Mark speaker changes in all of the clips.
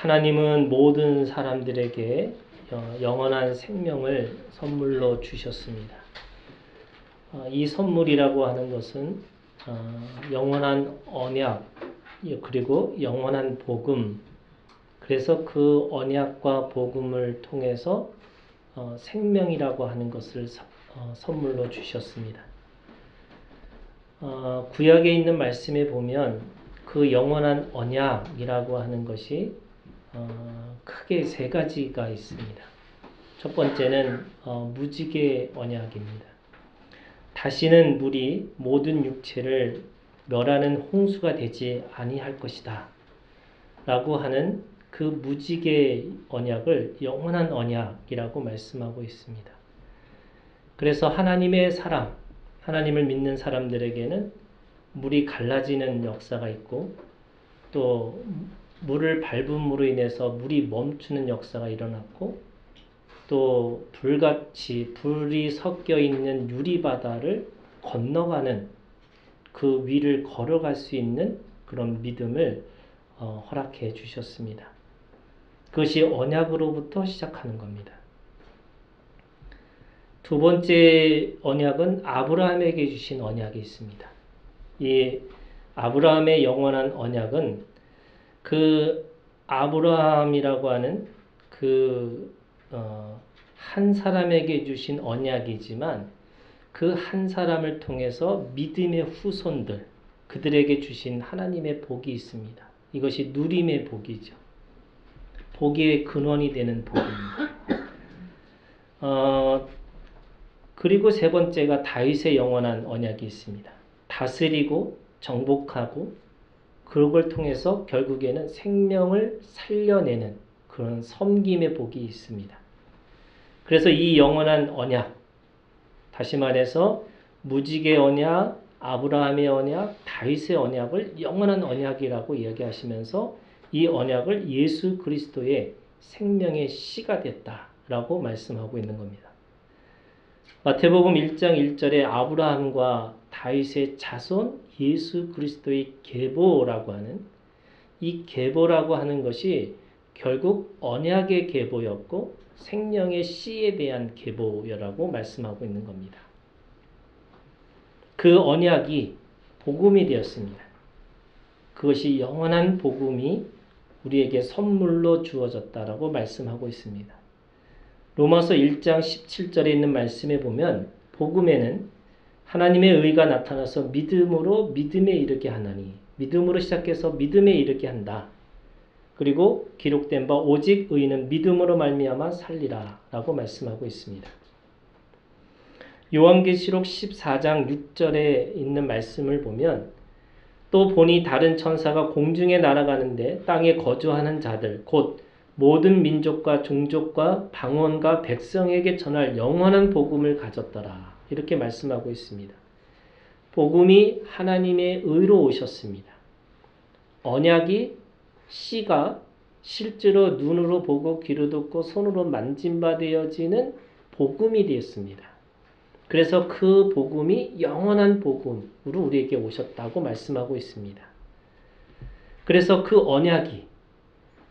Speaker 1: 하나님은 모든 사람들에게 영원한 생명을 선물로 주셨습니다. 이 선물이라고 하는 것은 영원한 언약 그리고 영원한 복음, 그래서 그 언약과 복음을 통해서 생명이라고 하는 것을 선물로 주셨습니다. 구약에 있는 말씀에 보면 그 영원한 언약이라고 하는 것이 크게 세 가지가 있습니다. 첫 번째는 무지개 언약입니다. 다시는 물이 모든 육체를 멸하는 홍수가 되지 아니할 것이다 라고 하는 그 무지개 언약을 영원한 언약이라고 말씀하고 있습니다. 그래서 하나님의 사람, 하나님을 믿는 사람들에게는 물이 갈라지는 역사가 있고 또 물을 밟음으로 인해서 물이 멈추는 역사가 일어났고 또 불같이 불이 섞여 있는 유리바다를 건너가는 그 위를 걸어갈 수 있는 그런 믿음을 허락해 주셨습니다. 그것이 언약으로부터 시작하는 겁니다. 두 번째 언약은 아브라함에게 주신 언약이 있습니다. 이 아브라함의 영원한 언약은 그 아브라함이라고 하는 한 사람에게 주신 언약이지만 그 한 사람을 통해서 믿음의 후손들, 그들에게 주신 하나님의 복이 있습니다. 이것이 누림의 복이죠. 복의 근원이 되는 복입니다. 그리고 세 번째가 다윗의 영원한 언약이 있습니다. 다스리고 정복하고 그걸 통해서 결국에는 생명을 살려내는 그런 섬김의 복이 있습니다. 그래서 이 영원한 언약, 다시 말해서 무지개 언약, 아브라함의 언약, 다윗의 언약을 영원한 언약이라고 이야기하시면서 이 언약을 예수 그리스도의 생명의 씨가 됐다라고 말씀하고 있는 겁니다. 마태복음 1장 1절에 아브라함과 다윗의 자손 예수 그리스도의 계보라고 하는 이 계보라고 하는 것이 결국 언약의 계보였고 생명의 씨에 대한 계보라고 말씀하고 있는 겁니다. 그 언약이 복음이 되었습니다. 그것이 영원한 복음이 우리에게 선물로 주어졌다라고 말씀하고 있습니다. 로마서 1장 17절에 있는 말씀에 보면 복음에는 하나님의 의가 나타나서 믿음으로 믿음에 이르게 하나니, 믿음으로 시작해서 믿음에 이르게 한다. 그리고 기록된 바 오직 의인은 믿음으로 말미암아 살리라 라고 말씀하고 있습니다. 요한계시록 14장 6절에 있는 말씀을 보면 또 보니 다른 천사가 공중에 날아가는데 땅에 거주하는 자들 곧 모든 민족과 종족과 방언과 백성에게 전할 영원한 복음을 가졌더라. 이렇게 말씀하고 있습니다. 복음이 하나님의 의로 오셨습니다. 언약이 씨가 실제로 눈으로 보고 귀로 듣고 손으로 만진바 되어지는 복음이 되었습니다. 그래서 그 복음이 영원한 복음으로 우리에게 오셨다고 말씀하고 있습니다. 그래서 그 언약이,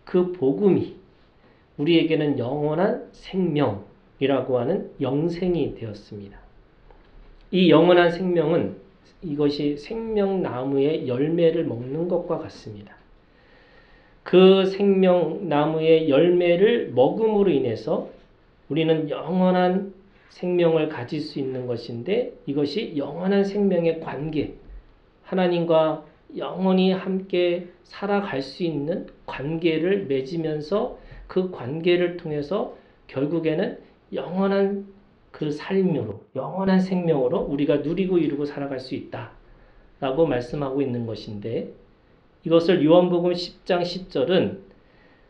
Speaker 1: 그 복음이 우리에게는 영원한 생명이라고 하는 영생이 되었습니다. 이 영원한 생명은 이것이 생명나무의 열매를 먹는 것과 같습니다. 그 생명나무의 열매를 먹음으로 인해서 우리는 영원한 생명을 가질 수 있는 것인데 이것이 영원한 생명의 관계, 하나님과 영원히 함께 살아갈 수 있는 관계를 맺으면서 그 관계를 통해서 결국에는 영원한 그 삶으로, 영원한 생명으로 우리가 누리고 이루고 살아갈 수 있다라고 말씀하고 있는 것인데 이것을 요한복음 10장 10절은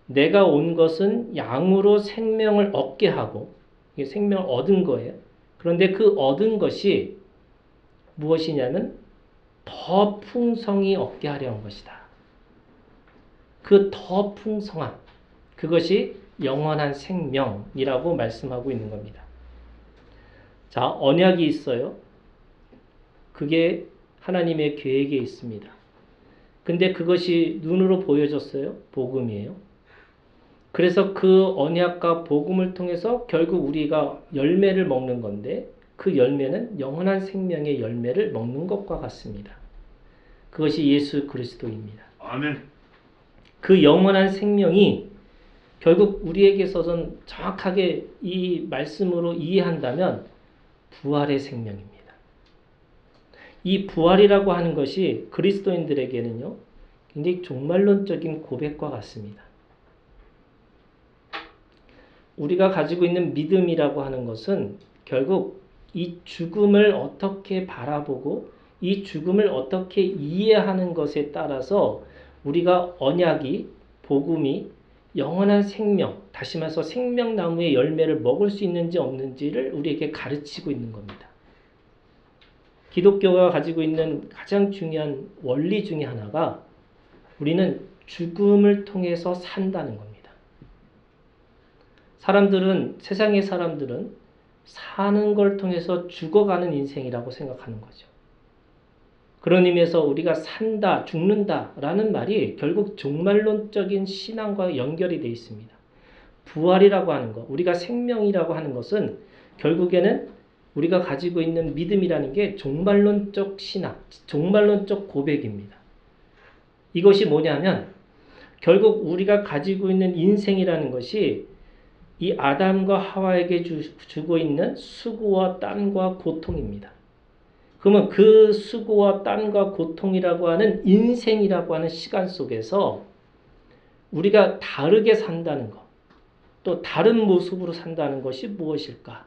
Speaker 1: 내가 온 것은 양으로 생명을 얻게 하고 이게 생명을 얻은 거예요. 그런데 그 얻은 것이 무엇이냐면 더 풍성히 얻게 하려는 것이다. 그 더 풍성함, 그것이 영원한 생명이라고 말씀하고 있는 겁니다. 자, 언약이 있어요. 그게 하나님의 계획에 있습니다. 근데 그것이 눈으로 보여졌어요. 복음이에요. 그래서 그 언약과 복음을 통해서 결국 우리가 열매를 먹는 건데 그 열매는 영원한 생명의 열매를 먹는 것과 같습니다. 그것이 예수 그리스도입니다.
Speaker 2: 아멘.
Speaker 1: 그 영원한 생명이 결국 우리에게서는 정확하게 이 말씀으로 이해한다면 부활의 생명입니다. 이 부활이라고 하는 것이 그리스도인들에게는요, 굉장히 종말론적인 고백과 같습니다. 우리가 가지고 있는 믿음이라고 하는 것은 결국 이 죽음을 어떻게 바라보고 이 죽음을 어떻게 이해하는 것에 따라서 우리가 언약이, 복음이 영원한 생명, 다시 말해서 생명나무의 열매를 먹을 수 있는지 없는지를 우리에게 가르치고 있는 겁니다. 기독교가 가지고 있는 가장 중요한 원리 중에 하나가 우리는 죽음을 통해서 산다는 겁니다. 세상의 사람들은 사는 걸 통해서 죽어가는 인생이라고 생각하는 거죠. 그런 의미에서 우리가 산다, 죽는다라는 말이 결국 종말론적인 신앙과 연결이 되어 있습니다. 부활이라고 하는 것, 우리가 생명이라고 하는 것은 결국에는 우리가 가지고 있는 믿음이라는 게 종말론적 신앙, 종말론적 고백입니다. 이것이 뭐냐면 결국 우리가 가지고 있는 인생이라는 것이 이 아담과 하와에게 주고 있는 수고와 땀과 고통입니다. 그러면 그 수고와 땀과 고통이라고 하는 인생이라고 하는 시간 속에서 우리가 다르게 산다는 것, 또 다른 모습으로 산다는 것이 무엇일까?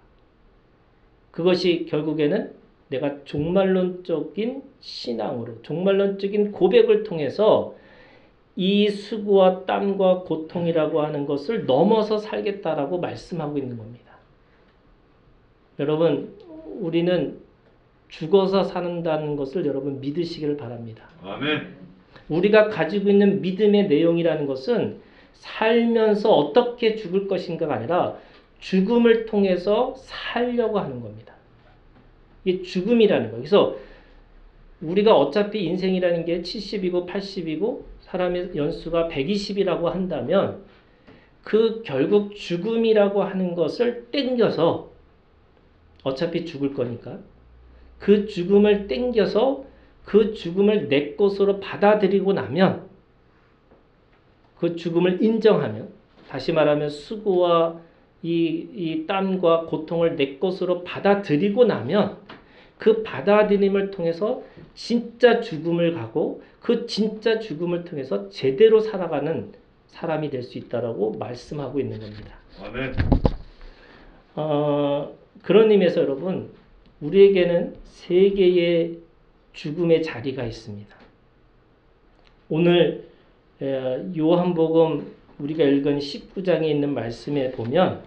Speaker 1: 그것이 결국에는 내가 종말론적인 신앙으로, 종말론적인 고백을 통해서 이 수고와 땀과 고통이라고 하는 것을 넘어서 살겠다라고 말씀하고 있는 겁니다. 여러분, 우리는 죽어서 산다는 것을 여러분 믿으시기를 바랍니다.
Speaker 2: 아멘.
Speaker 1: 우리가 가지고 있는 믿음의 내용이라는 것은 살면서 어떻게 죽을 것인가가 아니라 죽음을 통해서 살려고 하는 겁니다. 이게 죽음이라는 거예요. 그래서 우리가 어차피 인생이라는 게 70이고 80이고 사람의 연수가 120이라고 한다면 그 결국 죽음이라고 하는 것을 땡겨서 어차피 죽을 거니까 그 죽음을 땡겨서 그 죽음을 내 것으로 받아들이고 나면 그 죽음을 인정하면 다시 말하면 수고와 이 땀과 고통을 내 것으로 받아들이고 나면 그 받아들임을 통해서 진짜 죽음을 가고 그 진짜 죽음을 통해서 제대로 살아가는 사람이 될 수 있다라고 말씀하고 있는 겁니다.
Speaker 2: 아멘.
Speaker 1: 그런 의미에서 여러분 우리에게는 세 개의 죽음의 자리가 있습니다. 오늘 요한복음 우리가 읽은 19장에 있는 말씀에 보면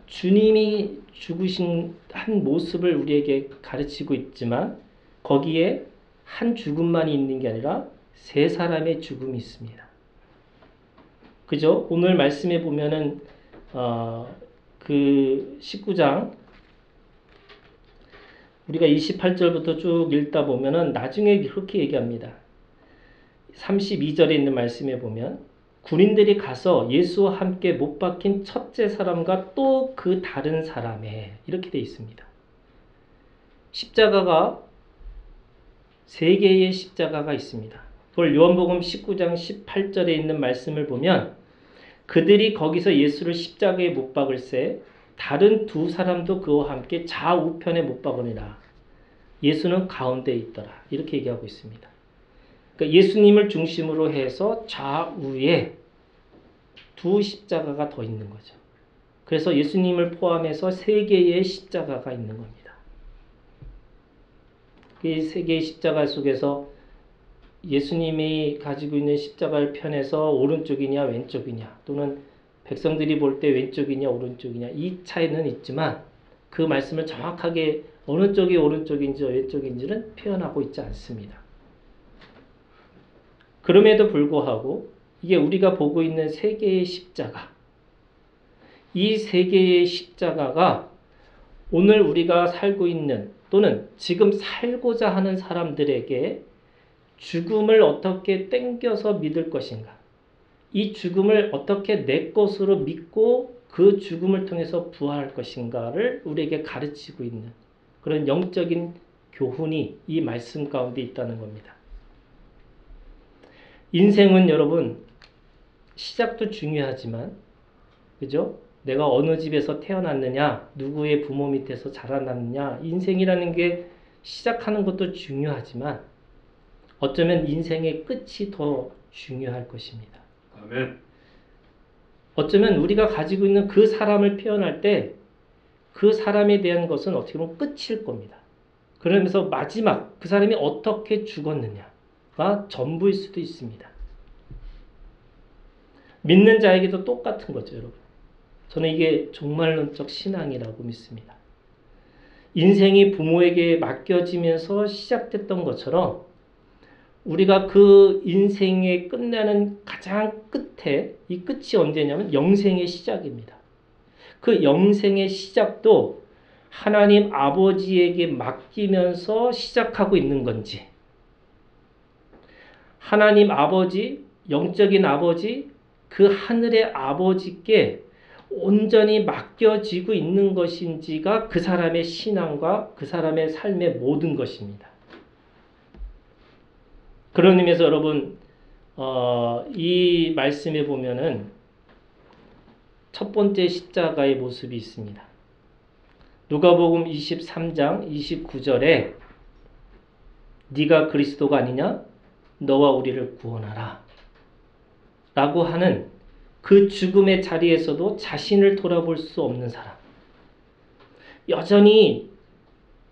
Speaker 1: 주님이 죽으신 한 모습을 우리에게 가르치고 있지만 거기에 한 죽음만이 있는 게 아니라 세 사람의 죽음이 있습니다. 그죠? 오늘 말씀에 보면은 그 19장 우리가 28절부터 쭉 읽다 보면은 나중에 그렇게 얘기합니다. 32절에 있는 말씀에 보면 군인들이 가서 예수와 함께 못 박힌 첫째 사람과 또 그 다른 사람에 이렇게 되어 있습니다. 십자가가 세 개의 십자가가 있습니다. 그걸 요한복음 19장 18절에 있는 말씀을 보면 그들이 거기서 예수를 십자가에 못 박을새 다른 두 사람도 그와 함께 좌우편에 못 박으니라. 예수는 가운데에 있더라. 이렇게 얘기하고 있습니다. 그러니까 예수님을 중심으로 해서 좌우에 두 십자가가 더 있는 거죠. 그래서 예수님을 포함해서 세 개의 십자가가 있는 겁니다. 이 세 개의 십자가 속에서 예수님이 가지고 있는 십자가를 편에서 오른쪽이냐 왼쪽이냐 또는 백성들이 볼 때 왼쪽이냐 오른쪽이냐 이 차이는 있지만 그 말씀을 정확하게 어느 쪽이 오른쪽인지 왼쪽인지는 표현하고 있지 않습니다. 그럼에도 불구하고 이게 우리가 보고 있는 세 개의 십자가 이 세 개의 십자가가 오늘 우리가 살고 있는 또는 지금 살고자 하는 사람들에게 죽음을 어떻게 땡겨서 믿을 것인가 이 죽음을 어떻게 내 것으로 믿고 그 죽음을 통해서 부활할 것인가를 우리에게 가르치고 있는 그런 영적인 교훈이 이 말씀 가운데 있다는 겁니다. 인생은 여러분 시작도 중요하지만 그죠? 내가 어느 집에서 태어났느냐, 누구의 부모 밑에서 자라났느냐, 인생이라는 게 시작하는 것도 중요하지만 어쩌면 인생의 끝이 더 중요할 것입니다.
Speaker 2: 아멘.
Speaker 1: 어쩌면 우리가 가지고 있는 그 사람을 표현할 때 그 사람에 대한 것은 어떻게 보면 끝일 겁니다. 그러면서 마지막 그 사람이 어떻게 죽었느냐가 전부일 수도 있습니다. 믿는 자에게도 똑같은 거죠, 여러분. 저는 이게 종말론적 신앙이라고 믿습니다. 인생이 부모에게 맡겨지면서 시작됐던 것처럼 우리가 그 인생의 끝나는 가장 끝에 이 끝이 언제냐면 영생의 시작입니다. 그 영생의 시작도 하나님 아버지에게 맡기면서 시작하고 있는 건지 하나님 아버지, 영적인 아버지, 그 하늘의 아버지께 온전히 맡겨지고 있는 것인지가 그 사람의 신앙과 그 사람의 삶의 모든 것입니다. 그런 의미에서 여러분 이 말씀에 보면은 첫 번째 십자가의 모습이 있습니다. 누가복음 23장 29절에 네가 그리스도가 아니냐? 너와 우리를 구원하라 라고 하는 그 죽음의 자리에서도 자신을 돌아볼 수 없는 사람, 여전히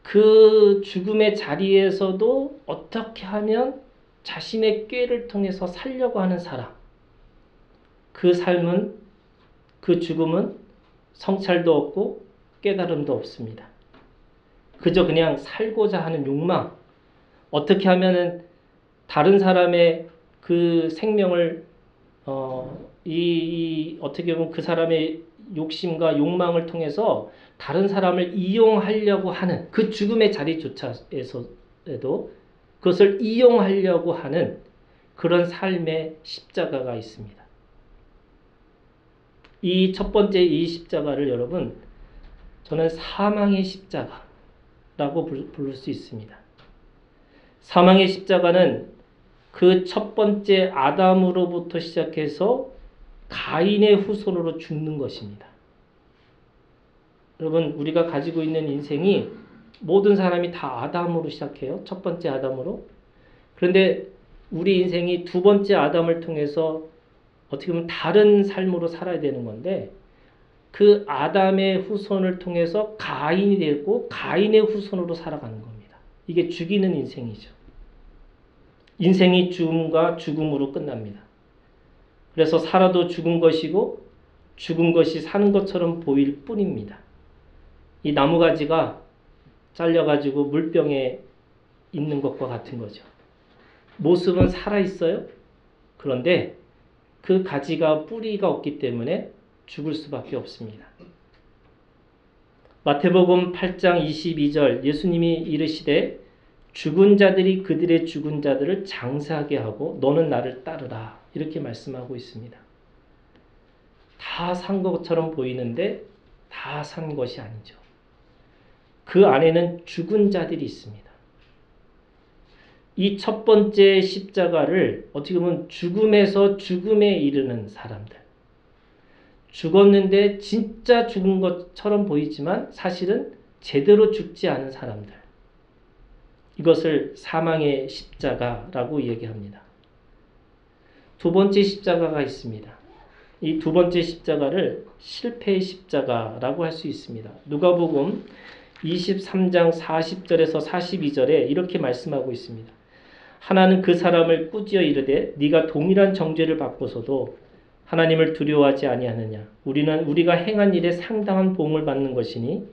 Speaker 1: 그 죽음의 자리에서도 어떻게 하면 자신의 꾀를 통해서 살려고 하는 사람, 그 삶은, 그 죽음은 성찰도 없고 깨달음도 없습니다. 그저 그냥 살고자 하는 욕망, 어떻게 하면은 다른 사람의 그 생명을 어떻게 보면 그 사람의 욕심과 욕망을 통해서 다른 사람을 이용하려고 하는 그 죽음의 자리조차에도 그것을 이용하려고 하는 그런 삶의 십자가가 있습니다. 이 첫 번째 이 십자가를 여러분 저는 사망의 십자가라고 부를 수 있습니다. 사망의 십자가는 그 첫 번째 아담으로부터 시작해서 가인의 후손으로 죽는 것입니다. 여러분 우리가 가지고 있는 인생이 모든 사람이 다 아담으로 시작해요. 첫 번째 아담으로. 그런데 우리 인생이 두 번째 아담을 통해서 어떻게 보면 다른 삶으로 살아야 되는 건데 그 아담의 후손을 통해서 가인이 되고 가인의 후손으로 살아가는 겁니다. 이게 죽이는 인생이죠. 인생이 죽음과 죽음으로 끝납니다. 그래서 살아도 죽은 것이고 죽은 것이 사는 것처럼 보일 뿐입니다. 이 나무가지가 잘려가지고 물병에 있는 것과 같은 거죠. 모습은 살아있어요. 그런데 그 가지가 뿌리가 없기 때문에 죽을 수밖에 없습니다. 마태복음 8장 22절 예수님이 이르시되 죽은 자들이 그들의 죽은 자들을 장사하게 하고 너는 나를 따르라 이렇게 말씀하고 있습니다. 다 산 것처럼 보이는데 다 산 것이 아니죠. 그 안에는 죽은 자들이 있습니다. 이 첫 번째 십자가를 어떻게 보면 죽음에서 죽음에 이르는 사람들, 죽었는데 진짜 죽은 것처럼 보이지만 사실은 제대로 죽지 않은 사람들, 이것을 사망의 십자가라고 얘기합니다. 두 번째 십자가가 있습니다. 이 두 번째 십자가를 실패의 십자가라고 할 수 있습니다. 누가복음 23장 40절에서 42절에 이렇게 말씀하고 있습니다. 하나는 그 사람을 꾸짖어 이르되 네가 동일한 정죄를 받고서도 하나님을 두려워하지 아니하느냐. 우리는 우리가 행한 일에 상당한 보응을 받는 것이니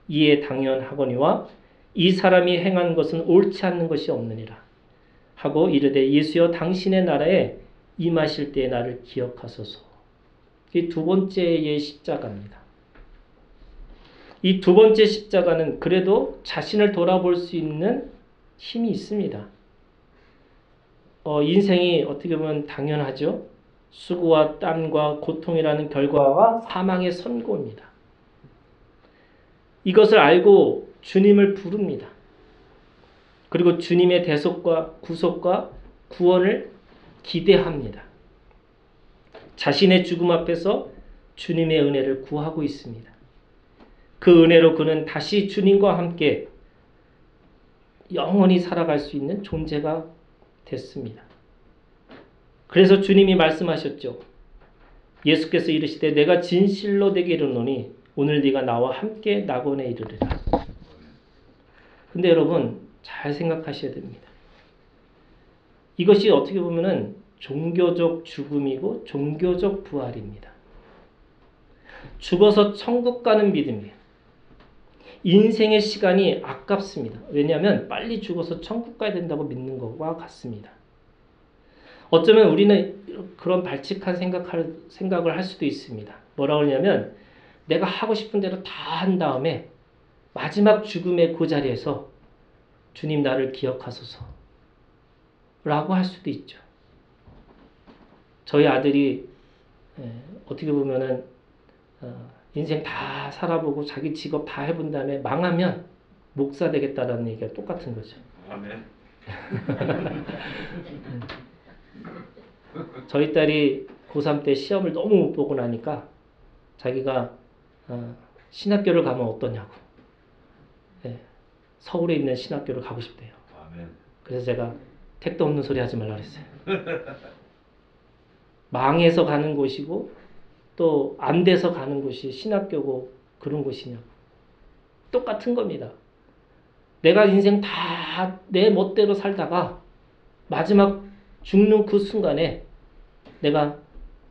Speaker 1: 이에 당연하거니와 이 사람이 행한 것은 옳지 않는 것이 없느니라 하고 이르되 예수여 당신의 나라에 임하실 때에 나를 기억하소서. 이 두 번째의 십자가입니다. 이 두 번째 십자가는 그래도 자신을 돌아볼 수 있는 힘이 있습니다. 인생이 어떻게 보면 당연하죠. 수고와 땀과 고통이라는 결과가 사망의 선고입니다. 이것을 알고 주님을 부릅니다. 그리고 주님의 대속과 구속과 구원을 기대합니다. 자신의 죽음 앞에서 주님의 은혜를 구하고 있습니다. 그 은혜로 그는 다시 주님과 함께 영원히 살아갈 수 있는 존재가 됐습니다. 그래서 주님이 말씀하셨죠. 예수께서 이르시되 내가 진실로 내게 이르노니 오늘 네가 나와 함께 낙원에 이르리라. 근데 여러분 잘 생각하셔야 됩니다. 이것이 어떻게 보면은 종교적 죽음이고 종교적 부활입니다. 죽어서 천국 가는 믿음이에요. 인생의 시간이 아깝습니다. 왜냐하면 빨리 죽어서 천국 가야 된다고 믿는 것과 같습니다. 어쩌면 우리는 그런 발칙한 생각을 할 수도 있습니다. 뭐라고 하냐면 내가 하고 싶은 대로 다 한 다음에 마지막 죽음의 그 자리에서 주님 나를 기억하소서 라고 할 수도 있죠. 저희 아들이 어떻게 보면은 인생 다 살아보고 자기 직업 다 해본 다음에 망하면 목사 되겠다라는 얘기가 똑같은 거죠.
Speaker 2: 아멘.
Speaker 1: 저희 딸이 고3 때 시험을 너무 못 보고 나니까 자기가 신학교를 가면 어떠냐고. 서울에 있는 신학교를 가고 싶대요.
Speaker 2: 아멘.
Speaker 1: 그래서 제가 택도 없는 소리 하지 말라 그랬어요. 망해서 가는 곳이고 또 안 돼서 가는 곳이 신학교고 그런 곳이냐고. 똑같은 겁니다. 내가 인생 다 내 멋대로 살다가 마지막 죽는 그 순간에 내가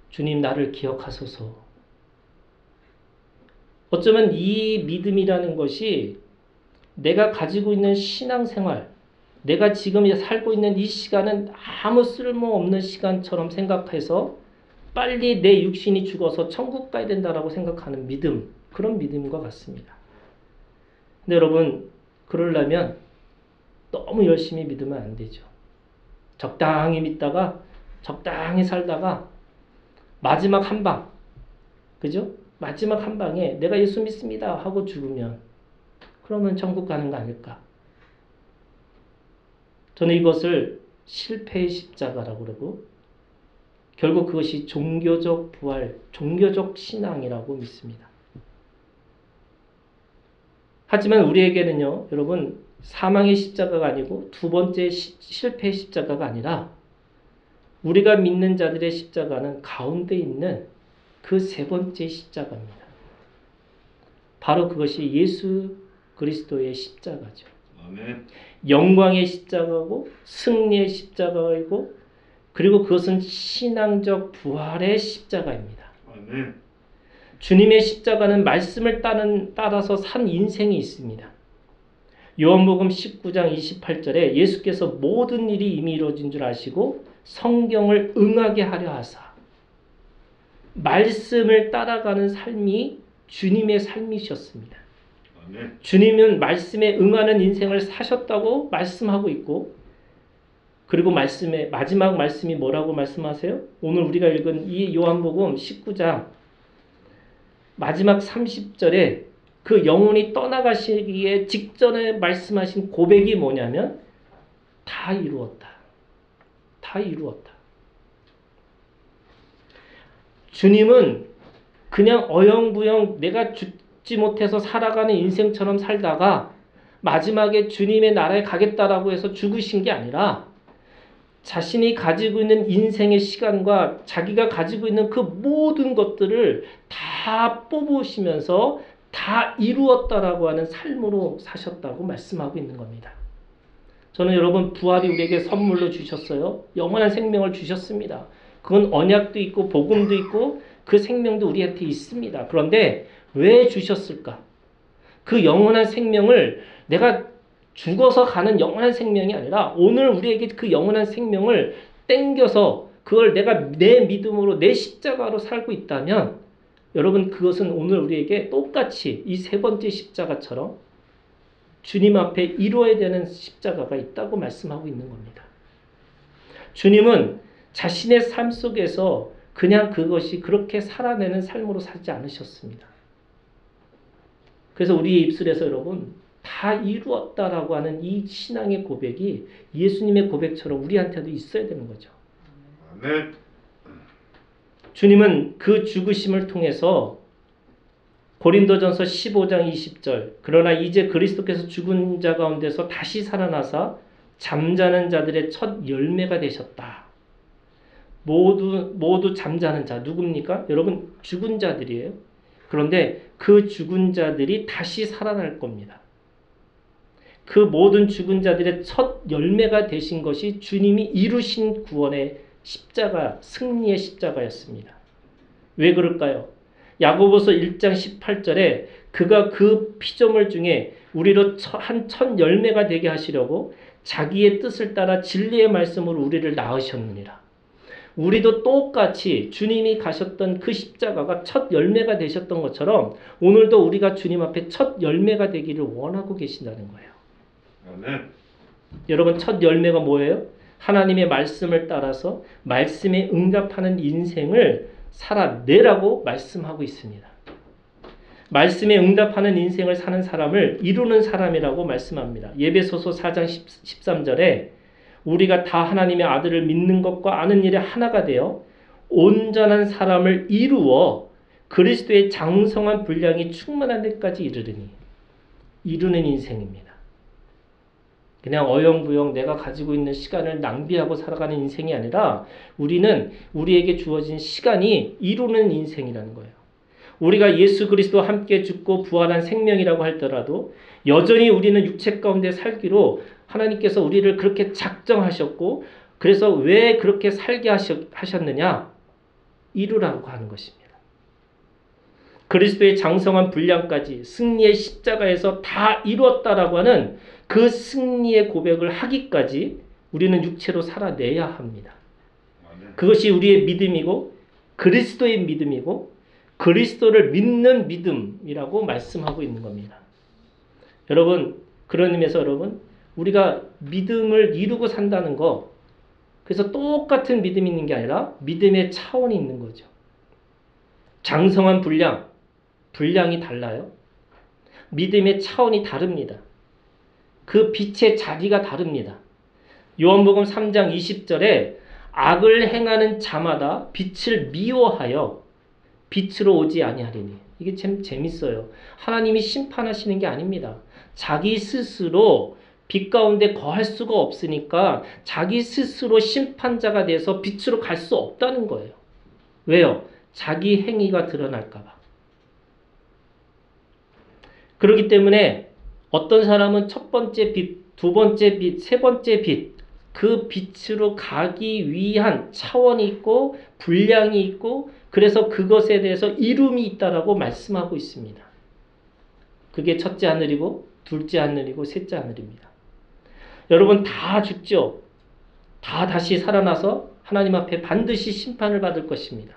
Speaker 1: 주님 나를 기억하소서. 어쩌면 이 믿음이라는 것이 내가 가지고 있는 신앙생활, 내가 지금 살고 있는 이 시간은 아무 쓸모없는 시간처럼 생각해서 빨리 내 육신이 죽어서 천국 가야 된다라고 생각하는 믿음, 그런 믿음과 같습니다. 근데 여러분, 그러려면 너무 열심히 믿으면 안 되죠. 적당히 믿다가 적당히 살다가 마지막 한 방, 그죠? 마지막 한 방에 내가 예수 믿습니다 하고 죽으면 그러면 천국 가는 거 아닐까? 저는 이것을 실패의 십자가라고 그러고 결국 그것이 종교적 부활, 종교적 신앙이라고 믿습니다. 하지만 우리에게는요, 여러분, 사망의 십자가가 아니고 두 번째 실패의 십자가가 아니라 우리가 믿는 자들의 십자가는 가운데 있는 그 세 번째 십자가입니다. 바로 그것이 예수 그리스도의 십자가죠.
Speaker 2: 아멘.
Speaker 1: 영광의 십자가고 승리의 십자가이고 그리고 그것은 신앙적 부활의 십자가입니다.
Speaker 2: 아멘.
Speaker 1: 주님의 십자가는 말씀을 따라서 산 인생이 있습니다. 요한복음 19장 28절에 예수께서 모든 일이 이미 이루어진 줄 아시고 성경을 응하게 하려 하사 말씀을 따라가는 삶이 주님의 삶이셨습니다.
Speaker 2: 아멘.
Speaker 1: 주님은 말씀에 응하는 인생을 사셨다고 말씀하고 있고 그리고 말씀의 마지막 말씀이 뭐라고 말씀하세요? 오늘 우리가 읽은 이 요한복음 19장 마지막 30절에 그 영혼이 떠나가시기에 직전에 말씀하신 고백이 뭐냐면 다 이루었다. 다 이루었다. 주님은 그냥 어영부영 내가 죽지 못해서 살아가는 인생처럼 살다가 마지막에 주님의 나라에 가겠다라고 해서 죽으신 게 아니라 자신이 가지고 있는 인생의 시간과 자기가 가지고 있는 그 모든 것들을 다 뽑으시면서 다 이루었다라고 하는 삶으로 사셨다고 말씀하고 있는 겁니다. 저는 여러분 부활이 우리에게 선물로 주셨어요. 영원한 생명을 주셨습니다. 그건 언약도 있고 복음도 있고 그 생명도 우리한테 있습니다. 그런데 왜 주셨을까? 그 영원한 생명을 내가 죽어서 가는 영원한 생명이 아니라 오늘 우리에게 그 영원한 생명을 땡겨서 그걸 내가 내 믿음으로 내 십자가로 살고 있다면 여러분 그것은 오늘 우리에게 똑같이 이 세 번째 십자가처럼 주님 앞에 이루어야 되는 십자가가 있다고 말씀하고 있는 겁니다. 주님은 자신의 삶 속에서 그냥 그것이 그렇게 살아내는 삶으로 살지 않으셨습니다. 그래서 우리의 입술에서 여러분 다 이루었다라고 하는 이 신앙의 고백이 예수님의 고백처럼 우리한테도 있어야 되는 거죠.
Speaker 2: 아멘.
Speaker 1: 주님은 그 죽으심을 통해서 고린도전서 15장 20절 그러나 이제 그리스도께서 죽은 자 가운데서 다시 살아나사 잠자는 자들의 첫 열매가 되셨다. 모두 잠자는 자 누굽니까? 여러분 죽은 자들이에요. 그런데 그 죽은 자들이 다시 살아날 겁니다. 그 모든 죽은 자들의 첫 열매가 되신 것이 주님이 이루신 구원의 십자가, 승리의 십자가였습니다. 왜 그럴까요? 야고보서 1장 18절에 그가 그 피조물 중에 우리로 한 첫 열매가 되게 하시려고 자기의 뜻을 따라 진리의 말씀으로 우리를 낳으셨느니라. 우리도 똑같이 주님이 가셨던 그 십자가가 첫 열매가 되셨던 것처럼 오늘도 우리가 주님 앞에 첫 열매가 되기를 원하고 계신다는 거예요.
Speaker 2: 아멘.
Speaker 1: 여러분 첫 열매가 뭐예요? 하나님의 말씀을 따라서 말씀에 응답하는 인생을 살아내라고 말씀하고 있습니다. 말씀에 응답하는 인생을 사는 사람을 이루는 사람이라고 말씀합니다. 예배소서 4장 13절에 우리가 다 하나님의 아들을 믿는 것과 아는 일에 하나가 되어 온전한 사람을 이루어 그리스도의 장성한 분량이 충만한 데까지 이르르니 이루는 인생입니다. 그냥 어영부영 내가 가지고 있는 시간을 낭비하고 살아가는 인생이 아니라 우리는 우리에게 주어진 시간이 이루는 인생이라는 거예요. 우리가 예수 그리스도와 함께 죽고 부활한 생명이라고 할더라도 여전히 우리는 육체 가운데 살기로 하나님께서 우리를 그렇게 작정하셨고 그래서 왜 그렇게 살게 하셨느냐? 이루라고 하는 것입니다. 그리스도의 장성한 분량까지 승리의 십자가에서 다 이루었다라고 하는 그 승리의 고백을 하기까지 우리는 육체로 살아내야 합니다. 그것이 우리의 믿음이고 그리스도의 믿음이고 그리스도를 믿는 믿음이라고 말씀하고 있는 겁니다. 여러분 그런 의미에서 여러분 우리가 믿음을 이루고 산다는 거 그래서 똑같은 믿음이 있는 게 아니라 믿음의 차원이 있는 거죠. 장성한 분량이 달라요. 믿음의 차원이 다릅니다. 그 빛의 자리가 다릅니다. 요한복음 3장 20절에 악을 행하는 자마다 빛을 미워하여 빛으로 오지 아니하리니. 이게 참 재밌어요. 하나님이 심판하시는 게 아닙니다. 자기 스스로 빛 가운데 거할 수가 없으니까 자기 스스로 심판자가 돼서 빛으로 갈 수 없다는 거예요. 왜요? 자기 행위가 드러날까 봐. 그렇기 때문에 어떤 사람은 첫 번째 빛, 두 번째 빛, 세 번째 빛, 그 빛으로 가기 위한 차원이 있고 분량이 있고 그래서 그것에 대해서 이름이 있다라고 말씀하고 있습니다. 그게 첫째 하늘이고 둘째 하늘이고 셋째 하늘입니다. 여러분 다 죽죠. 다 다시 살아나서 하나님 앞에 반드시 심판을 받을 것입니다.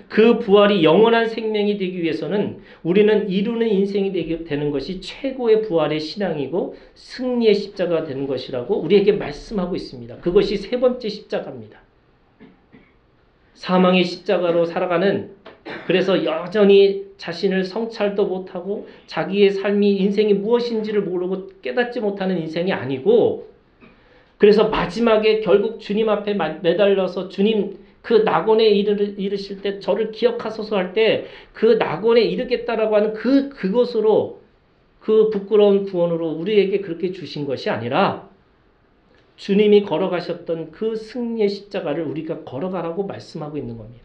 Speaker 1: 그 부활이 영원한 생명이 되기 위해서는 우리는 이루는 인생이 되는 것이 최고의 부활의 신앙이고 승리의 십자가가 되는 것이라고 우리에게 말씀하고 있습니다. 그것이 세 번째 십자가입니다. 사망의 십자가로 살아가는 그래서 여전히 자신을 성찰도 못하고 자기의 삶이 인생이 무엇인지를 모르고 깨닫지 못하는 인생이 아니고 그래서 마지막에 결국 주님 앞에 매달려서 주님 그 낙원에 이르실 때 저를 기억하소서 할 때 그 낙원에 이르겠다라고 하는 그것으로 그 부끄러운 구원으로 우리에게 그렇게 주신 것이 아니라 주님이 걸어가셨던 그 승리의 십자가를 우리가 걸어가라고 말씀하고 있는 겁니다.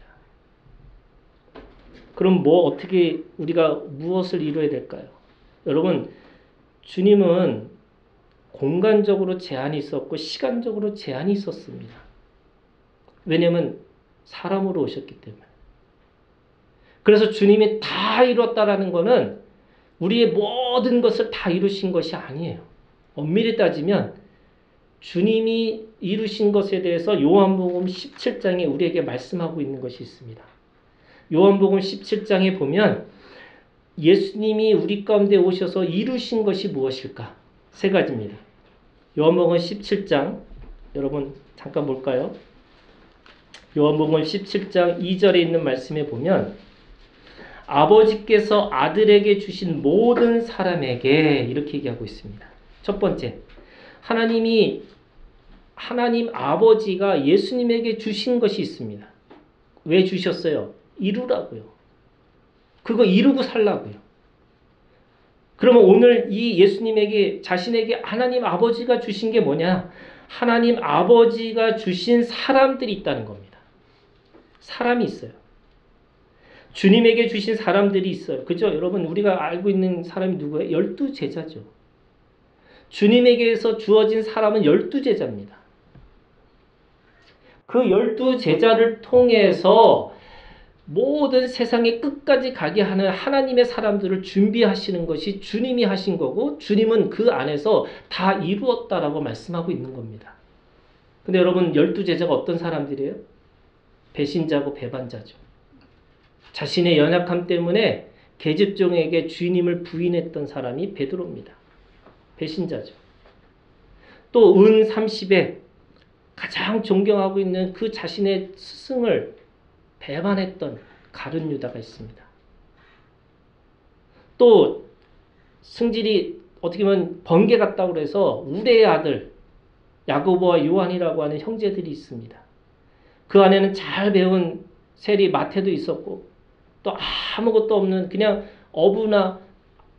Speaker 1: 그럼 어떻게 우리가 무엇을 이루어야 될까요? 여러분 주님은 공간적으로 제한이 있었고 시간적으로 제한이 있었습니다. 왜냐하면 사람으로 오셨기 때문에. 그래서 주님이 다 이뤘다라는 것은 우리의 모든 것을 다 이루신 것이 아니에요. 엄밀히 따지면 주님이 이루신 것에 대해서 요한복음 17장에 우리에게 말씀하고 있는 것이 있습니다. 요한복음 17장에 보면 예수님이 우리 가운데 오셔서 이루신 것이 무엇일까? 세 가지입니다. 요한복음 17장 여러분 잠깐 볼까요? 요한복음 17장 2절에 있는 말씀에 보면 아버지께서 아들에게 주신 모든 사람에게 이렇게 얘기하고 있습니다. 첫 번째, 하나님 아버지가 예수님에게 주신 것이 있습니다. 왜 주셨어요? 이루라고요. 그거 이루고 살라고요. 그러면 오늘 이 예수님에게 자신에게 하나님 아버지가 주신 게 뭐냐? 하나님 아버지가 주신 사람들이 있다는 겁니다. 사람이 있어요. 주님에게 주신 사람들이 있어요. 그죠? 여러분 우리가 알고 있는 사람이 누구예요? 12제자죠. 주님에게서 주어진 사람은 12제자입니다. 그 12제자를 통해서 모든 세상의 끝까지 가게 하는 하나님의 사람들을 준비하시는 것이 주님이 하신 거고 주님은 그 안에서 다 이루었다라고 말씀하고 있는 겁니다. 근데 여러분 12제자가 어떤 사람들이에요? 배신자고 배반자죠. 자신의 연약함 때문에 계집종에게 주님을 부인했던 사람이 베드로입니다. 배신자죠. 또 은 30에 가장 존경하고 있는 그 자신의 스승을 배반했던 가룟 유다가 있습니다. 또 승질이 어떻게 보면 번개 같다고 그래서 우레의 아들 야고보와 요한이라고 하는 형제들이 있습니다. 그 안에는 잘 배운 세리 마태도 있었고 또 아무것도 없는 그냥 어부나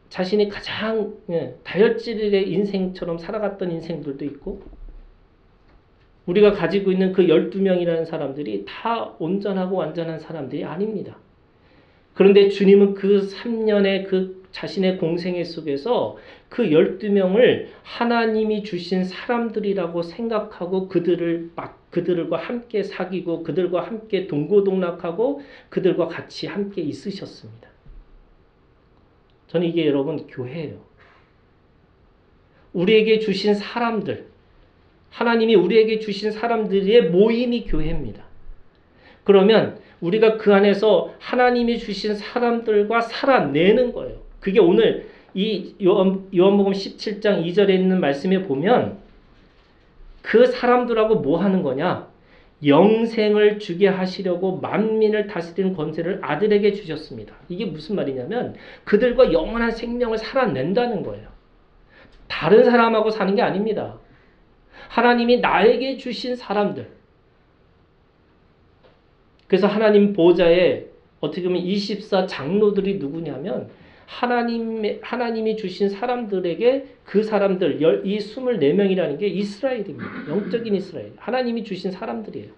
Speaker 1: 자신이 가장 다혈질의 인생처럼 살아갔던 인생들도 있고 우리가 가지고 있는 그 12명이라는 사람들이 다 온전하고 완전한 사람들이 아닙니다. 그런데 주님은 그 3년의 그 자신의 공생애 속에서 그 12명을 하나님이 주신 사람들이라고 생각하고 그들과 함께 사귀고 그들과 함께 동고동락하고 그들과 같이 함께 있으셨습니다. 저는 이게 여러분 교회예요. 우리에게 주신 사람들, 하나님이 우리에게 주신 사람들의 모임이 교회입니다. 그러면 우리가 그 안에서 하나님이 주신 사람들과 살아내는 거예요. 그게 오늘 이 요한복음 17장 2절에 있는 말씀에 보면 그 사람들하고 뭐 하는 거냐? 영생을 주게 하시려고 만민을 다스리는 권세를 아들에게 주셨습니다. 이게 무슨 말이냐면 그들과 영원한 생명을 살아낸다는 거예요. 다른 사람하고 사는 게 아닙니다. 하나님이 나에게 주신 사람들. 그래서 하나님 보좌에 어떻게 보면 24 장로들이 누구냐면 하나님이 주신 사람들에게 그 사람들 이 24명이라는 게 이스라엘입니다. 영적인 이스라엘. 하나님이 주신 사람들이에요.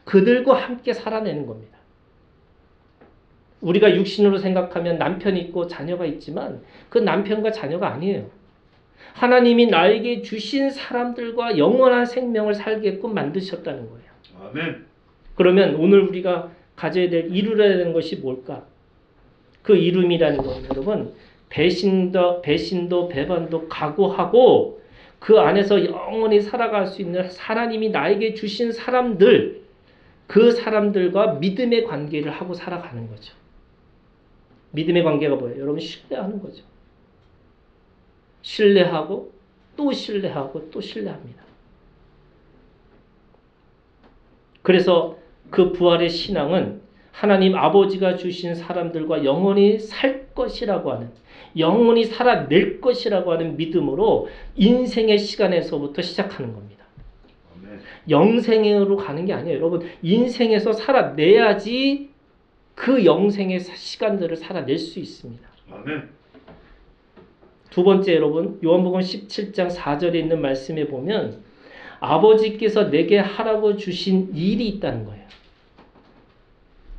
Speaker 1: 그들과 함께 살아내는 겁니다. 우리가 육신으로 생각하면 남편이 있고 자녀가 있지만 그 남편과 자녀가 아니에요. 하나님이 나에게 주신 사람들과 영원한 생명을 살게끔 만드셨다는 거예요.
Speaker 2: 아멘.
Speaker 1: 그러면 오늘 우리가 가져야 될 이루어야 되는 것이 뭘까? 그 이름이라는 건 여러분 배신도 배반도 각오하고 그 안에서 영원히 살아갈 수 있는 하나님이 나에게 주신 사람들 그 사람들과 믿음의 관계를 하고 살아가는 거죠. 믿음의 관계가 뭐예요? 여러분 신뢰하는 거죠. 신뢰하고 또 신뢰하고 또 신뢰합니다. 그래서 그 부활의 신앙은 하나님 아버지가 주신 사람들과 영원히 살 것이라고 하는 영원히 살아낼 것이라고 하는 믿음으로 인생의 시간에서부터 시작하는 겁니다.
Speaker 2: 아멘.
Speaker 1: 영생으로 가는 게 아니에요. 여러분 인생에서 살아내야지 그 영생의 시간들을 살아낼 수 있습니다.
Speaker 2: 아멘.
Speaker 1: 두 번째 여러분 요한복음 17장 4절에 있는 말씀에 보면 아버지께서 내게 하라고 주신 일이 있다는 거예요.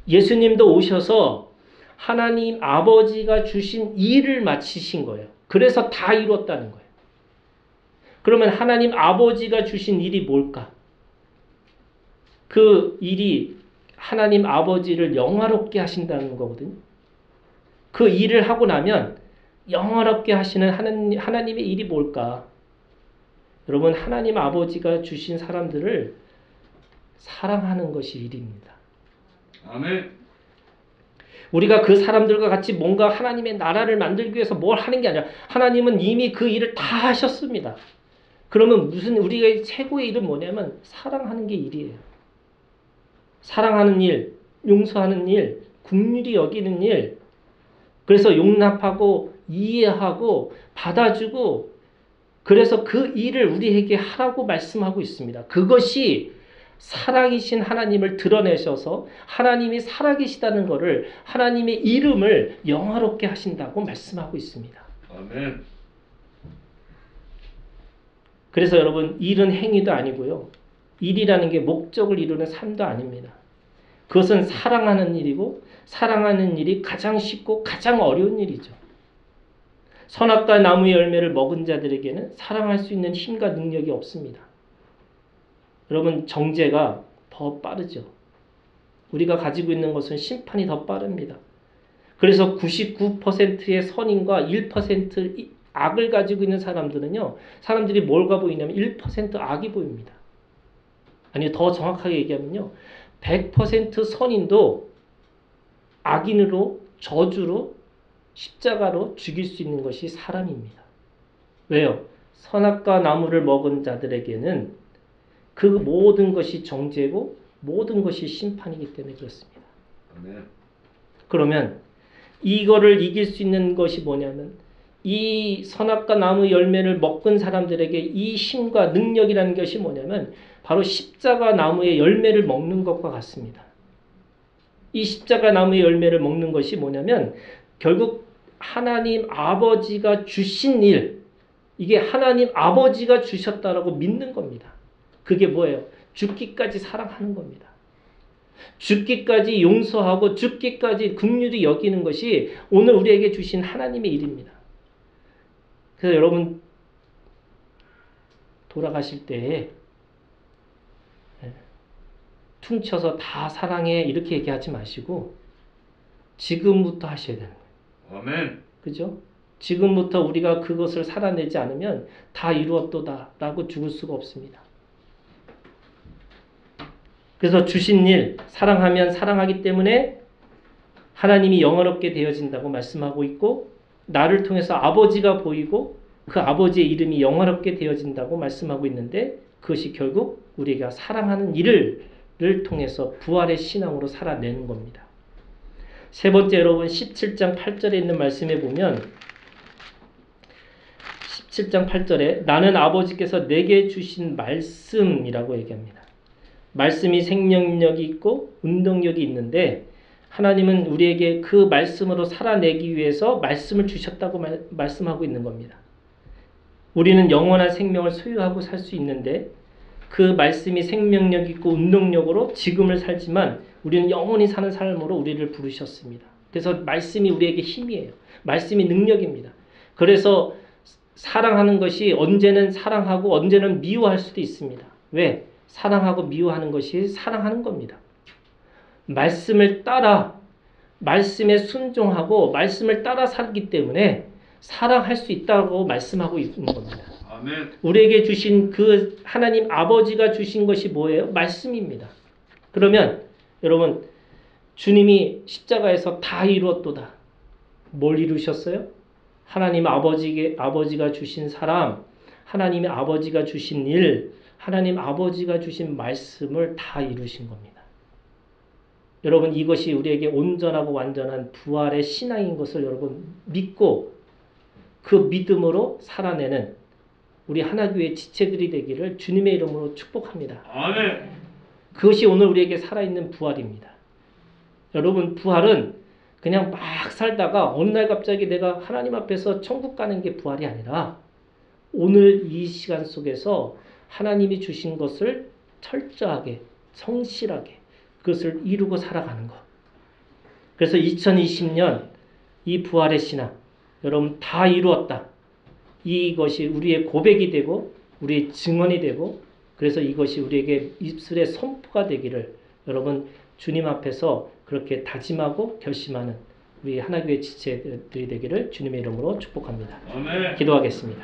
Speaker 1: 예수님도 오셔서 하나님 아버지가 주신 일을 마치신 거예요. 그래서 다 이뤘다는 거예요. 그러면 하나님 아버지가 주신 일이 뭘까? 그 일이 하나님 아버지를 영화롭게 하신다는 거거든요. 그 일을 하고 나면 영화롭게 하시는 하나님의 일이 뭘까? 여러분 하나님 아버지가 주신 사람들을 사랑하는 것이 일입니다.
Speaker 2: 아멘.
Speaker 1: 우리가 그 사람들과 같이 뭔가 하나님의 나라를 만들기 위해서 뭘 하는 게 아니라 하나님은 이미 그 일을 다 하셨습니다. 그러면 우리가 최고의 일은 뭐냐면 사랑하는 게 일이에요. 사랑하는 일, 용서하는 일, 긍휼히 여기는 일, 그래서 용납하고 이해하고 받아주고, 그래서 그 일을 우리에게 하라고 말씀하고 있습니다. 그것이 살아계신 하나님을 드러내셔서 하나님이 살아계시다는 것을, 하나님의 이름을 영화롭게 하신다고 말씀하고 있습니다.
Speaker 2: 아멘.
Speaker 1: 그래서 여러분, 일은 행위도 아니고요, 일이라는 게 목적을 이루는 삶도 아닙니다. 그것은 사랑하는 일이고, 사랑하는 일이 가장 쉽고 가장 어려운 일이죠. 선악과 나무의 열매를 먹은 자들에게는 사랑할 수 있는 힘과 능력이 없습니다. 여러분, 정죄가 더 빠르죠. 우리가 가지고 있는 것은 심판이 더 빠릅니다. 그래서 99%의 선인과 1% 악을 가지고 있는 사람들은요, 사람들이 뭘가 보이냐면 1% 악이 보입니다. 아니, 더 정확하게 얘기하면요, 100% 선인도 악인으로, 저주로, 십자가로 죽일 수 있는 것이 사람입니다. 왜요? 선악과 나무를 먹은 자들에게는 그 모든 것이 정죄고 모든 것이 심판이기 때문에 그렇습니다.
Speaker 2: 아멘.
Speaker 1: 그러면 이거를 이길 수 있는 것이 뭐냐면, 이 선악과 나무 열매를 먹은 사람들에게 이 힘과 능력이라는 것이 뭐냐면 바로 십자가 나무의 열매를 먹는 것과 같습니다. 이 십자가 나무의 열매를 먹는 것이 뭐냐면 결국 하나님 아버지가 주신 일, 이게 하나님 아버지가 주셨다라고 믿는 겁니다. 그게 뭐예요? 죽기까지 사랑하는 겁니다. 죽기까지 용서하고 죽기까지 긍휼히 여기는 것이 오늘 우리에게 주신 하나님의 일입니다. 그래서 여러분, 돌아가실 때에 퉁쳐서 다 사랑해 이렇게 얘기하지 마시고 지금부터 하셔야 되는 거예요.
Speaker 2: 아멘.
Speaker 1: 그죠? 지금부터 우리가 그것을 살아내지 않으면 다 이루었도다 라고 죽을 수가 없습니다. 그래서 주신 일, 사랑하면 사랑하기 때문에 하나님이 영원롭게 되어진다고 말씀하고 있고, 나를 통해서 아버지가 보이고 그 아버지의 이름이 영원롭게 되어진다고 말씀하고 있는데, 그것이 결국 우리가 사랑하는 일을 통해서 부활의 신앙으로 살아내는 겁니다. 세 번째, 여러분 17장 8절에 있는 말씀에 보면 17장 8절에 나는 아버지께서 내게 주신 말씀이라고 얘기합니다. 말씀이 생명력이 있고 운동력이 있는데 하나님은 우리에게 그 말씀으로 살아내기 위해서 말씀을 주셨다고 말씀하고 있는 겁니다. 우리는 영원한 생명을 소유하고 살 수 있는데 그 말씀이 생명력 있고 운동력으로 지금을 살지만 우리는 영원히 사는 삶으로 우리를 부르셨습니다. 그래서 말씀이 우리에게 힘이에요. 말씀이 능력입니다. 그래서 사랑하는 것이 언제는 사랑하고 언제는 미워할 수도 있습니다. 왜? 사랑하고 미워하는 것이 사랑하는 겁니다. 말씀을 따라, 말씀에 순종하고 말씀을 따라 살기 때문에 사랑할 수 있다고 말씀하고 있는 겁니다.
Speaker 2: 아멘.
Speaker 1: 우리에게 주신 그 하나님 아버지가 주신 것이 뭐예요? 말씀입니다. 그러면 여러분, 주님이 십자가에서 다 이루었도다. 뭘 이루셨어요? 하나님 아버지가 주신 사람, 하나님의 아버지가 주신 일, 하나님 아버지가 주신 말씀을 다 이루신 겁니다. 여러분, 이것이 우리에게 온전하고 완전한 부활의 신앙인 것을 여러분 믿고 그 믿음으로 살아내는 우리 하나교회 지체들이 되기를 주님의 이름으로 축복합니다.
Speaker 2: 아멘.
Speaker 1: 그것이 오늘 우리에게 살아있는 부활입니다. 여러분, 부활은 그냥 막 살다가 어느 날 갑자기 내가 하나님 앞에서 천국 가는 게 부활이 아니라 오늘 이 시간 속에서 하나님이 주신 것을 철저하게, 성실하게 그것을 이루고 살아가는 것. 그래서 2020년 이 부활의 신앙, 여러분 다 이루었다. 이것이 우리의 고백이 되고 우리의 증언이 되고, 그래서 이것이 우리에게 입술의 선포가 되기를 여러분 주님 앞에서 그렇게 다짐하고 결심하는 우리 하나교회 지체들이 되기를 주님의 이름으로 축복합니다.
Speaker 2: 아멘.
Speaker 1: 기도하겠습니다.